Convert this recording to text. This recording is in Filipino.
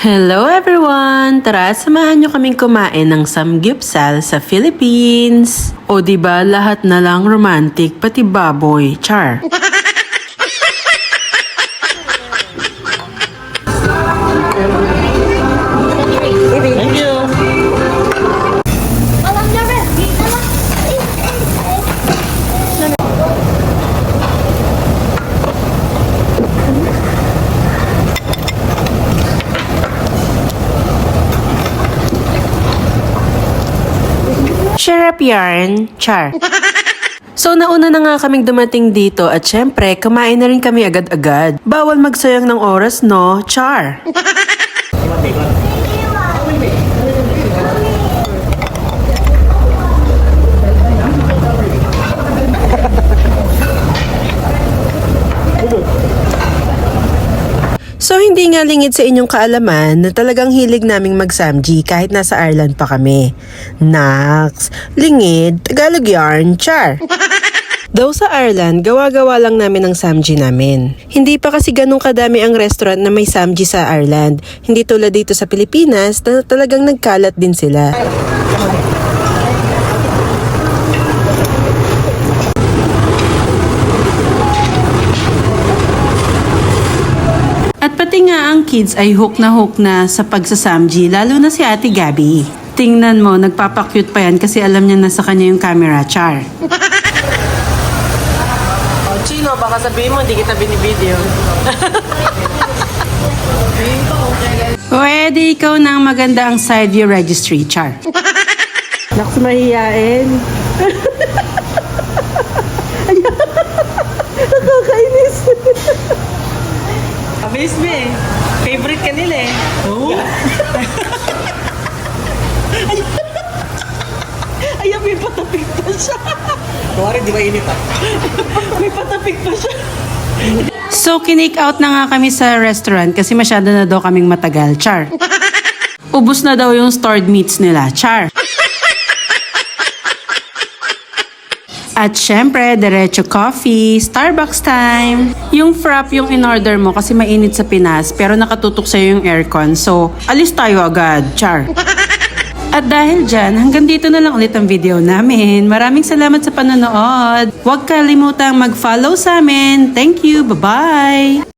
Hello everyone! Tara, samahan nyo kaming kumain ng samgyupsal sa Philippines. O diba lahat na lang romantic, pati baboy, char. Thank you. Share up yarn, char. So nauna na nga kaming dumating dito at syempre kumain na rin kami agad-agad. Bawal magsayang ng oras no, char. So hindi nga lingid sa inyong kaalaman na talagang hilig naming mag-samgy kahit nasa Ireland pa kami. Naks, lingid, Tagalog yarn, char. Daw sa Ireland, gawa-gawa lang namin ang samgy namin. Hindi pa kasi ganun kadami ang restaurant na may samgy sa Ireland. Hindi tulad dito sa Pilipinas na talagang nagkalat din sila. At pati nga ang kids ay hook na sa pagsasamgy, lalo na si Ate Gabby. Tingnan mo, nagpapakyut pa yan kasi alam niya nasa kanya yung camera, char. Oh, Chino, baka sabihin mo, hindi kita binibideo. Pwede ikaw ng maganda ang side view registry, char. Naks, mahihiyain. Nakakainis. Amaze me eh. Favorite ka nila eh. Oo. Ayan, may patapik pa siya. Kuwari, di ba init ah? May patapik pa siya. So, kinake out na nga kami sa restaurant kasi masyado na daw kaming matagal, char. Ubus na daw yung stored meats nila, char. At syempre, diretso coffee, Starbucks time. Yung frap yung in-order mo kasi mainit sa Pinas pero nakatutok sa'yo yung aircon. So, alis tayo agad, char. At dahil dyan, hanggang dito na lang ulit ang video namin. Maraming salamat sa panonood. Huwag kalimutang mag-follow sa amin. Thank you. Bye-bye!